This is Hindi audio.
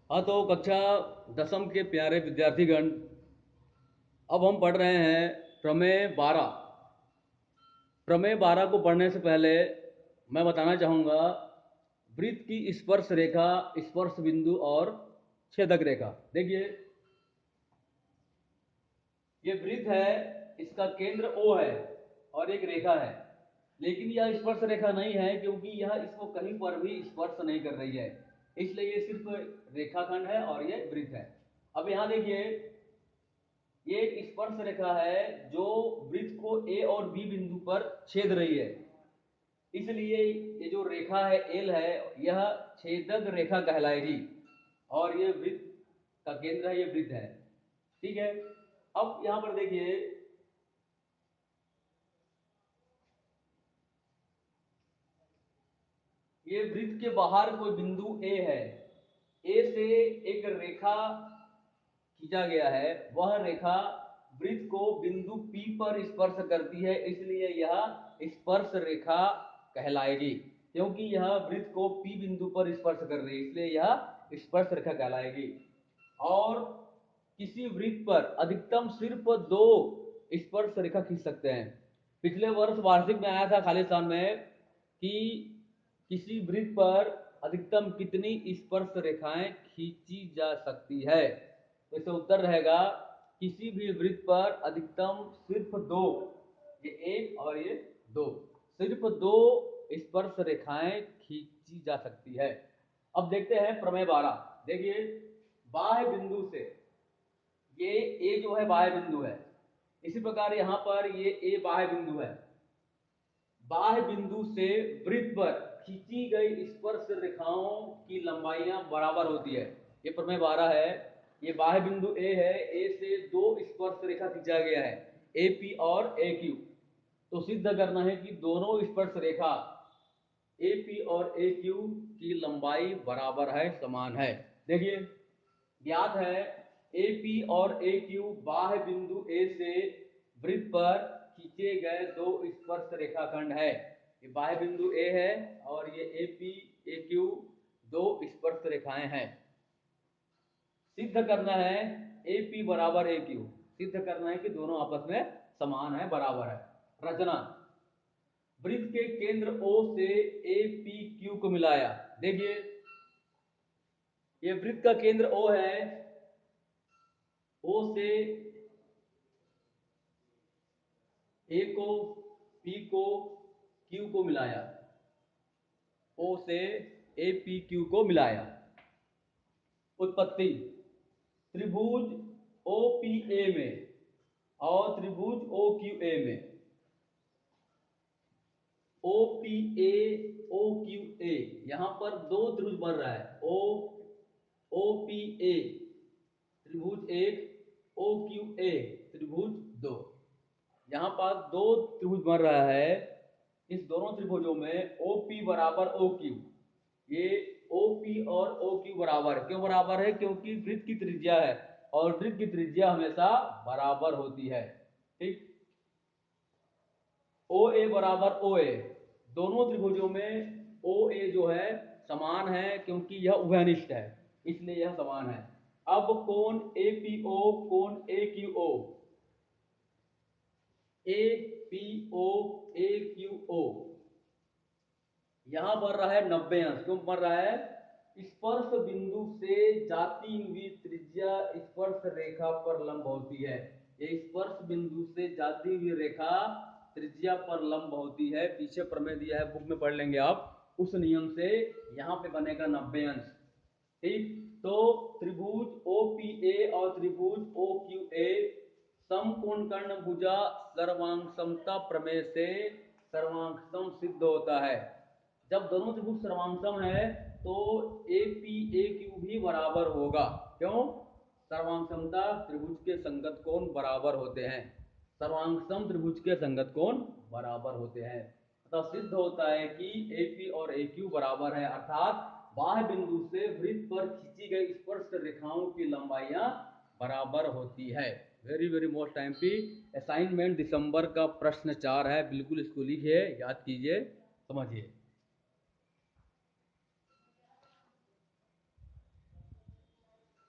हाँ, तो कक्षा 10वीं के प्यारे विद्यार्थीगण, अब हम पढ़ रहे हैं प्रमेय 12। प्रमेय 12 को पढ़ने से पहले मैं बताना चाहूँगा वृत्त की स्पर्श रेखा, स्पर्श बिंदु और छेदक रेखा। देखिए, ये वृत्त है, इसका केंद्र O है और एक रेखा है, लेकिन यह स्पर्श रेखा नहीं है क्योंकि यह इसको कहीं पर भी स्पर्श नहीं कर रही है, इसलिए ये सिर्फ रेखाखंड है और ये वृत्त है। अब यहाँ देखिए, ये एक स्पर्श रेखा है जो वृत्त को ए और बी बिंदु पर छेद रही है, इसलिए ये जो रेखा है एल है, यह छेदक रेखा कहलाएगी और ये वृत्त का केंद्र है, ये वृत्त है। ठीक है। अब यहां पर देखिए, ये वृत्त के बाहर कोई बिंदु ए है, ए से एक रेखा खींचा गया है, वह रेखा वृत्त को बिंदु P पर स्पर्श करती है, इसलिए यह स्पर्श रेखा कहलाएगी। क्योंकि यह वृत्त को P बिंदु पर स्पर्श कर रही है, इसलिए यह स्पर्श रेखा कहलाएगी। और किसी वृत्त पर अधिकतम सिर्फ 2 स्पर्श रेखा खींच सकते हैं। पिछले वर्ष वार्षिक में आया था खाली स्थान में कि किसी वृत्त पर अधिकतम कितनी स्पर्श रेखाएं खींची जा सकती है, तो इसका उत्तर रहेगा किसी भी वृत्त पर अधिकतम सिर्फ 2, ये एक और ये 2, सिर्फ 2 स्पर्श रेखाएं खींची जा सकती है। अब देखते हैं प्रमेय 12। देखिए, बाह्य बिंदु से ये ए जो है बाह्य बिंदु है, इसी प्रकार यहां पर ये ए बाह्य बिंदु है। बाह्य बिंदु से वृत्त पर खींची गई स्पर्श रेखाओं की लंबाइयां बराबर होती है। ये प्रमेय 12 है। ये बाह्य बिंदु ए है, ए से 2 स्पर्श रेखा खींचा गया है, ए पी और ए क्यू। तो सिद्ध करना है कि दोनों स्पर्श रेखा ए पी और ए क्यू की लंबाई बराबर है, समान है। देखिए, ज्ञात है ए पी और ए क्यू बाह्य बिंदु ए से वृत्त पर खींचे गए 2 स्पर्श रेखाखंड है। ये बाह्य बिंदु ए है और ये ए पी ए क्यू 2 स्पर्श रेखाएं हैं। सिद्ध करना है ए पी बराबर ए क्यू, सिद्ध करना है कि दोनों आपस में समान है, बराबर है। रचना, वृत्त के केंद्र O से ए पी क्यू को मिलाया। देखिए, ये वृत्त का केंद्र O है, O से ए को, पी को, क्यू को मिलाया, ओ से ए पी क्यू को मिलाया। उत्पत्ति, त्रिभुज ओ पी ए में और त्रिभुज ओ क्यू ए में, O P A O Q A, यहां पर 2 त्रिभुज बन रहा है, ओ पी ए त्रिभुज 1, ओ क्यू ए त्रिभुज 2। यहां पास 2 त्रिभुज बन रहा है। इस दोनों त्रिभुजों में ओ पी बराबर ओ क्यू, ये ओ पी और ओ क्यू बराबर है। क्यों बराबर है? क्योंकि वृत्त की त्रिज्या है और वृत्त की त्रिज्या हमेशा बराबर होती है। ठीक। ओ ए बराबर ओ ए, दोनों त्रिभुजों में ओ ए जो है समान है, क्योंकि यह उभयनिष्ठ है, इसलिए यह समान है। अब कोण ए पी ओ, कोण A Q O, A P O A Q O, यहां बन रहा है 90 अंश। क्यों बन रहा है? स्पर्श बिंदु से जाती हुई त्रिज्या स्पर्श रेखा पर लंब होती है। ये स्पर्श बिंदु से जाती हुई रेखा त्रिज्या पर लंब होती है। पीछे प्रमेय दिया है, बुक में पढ़ लेंगे आप। उस नियम से यहां पे बनेगा 90 अंश। ठीक। तो त्रिभुज ओ पी ए और त्रिभुज ओ क्यू ए समकोण कर्ण भुजा सर्वांग समता प्रमेय से सर्वांग सम सिद्ध होता है। जब दोनों त्रिभुज सर्वांगसम है तो ए पी ए क्यू भी बराबर होगा। क्यों? सर्वांगसमता त्रिभुज के संगत कोण बराबर होते हैं, सर्वांगसम त्रिभुज के संगत कोण बराबर होते हैं। अतः सिद्ध होता है कि ए पी और ए क्यू बराबर है, अर्थात बाह्य बिंदु से वृत्त पर खींची गई स्पर्श रेखाओं की लंबाइयां बराबर होती है। Very very most MP assignment दिसंबर का प्रश्न 4 है, बिल्कुल इसको लिखिए, याद कीजिए, समझिए।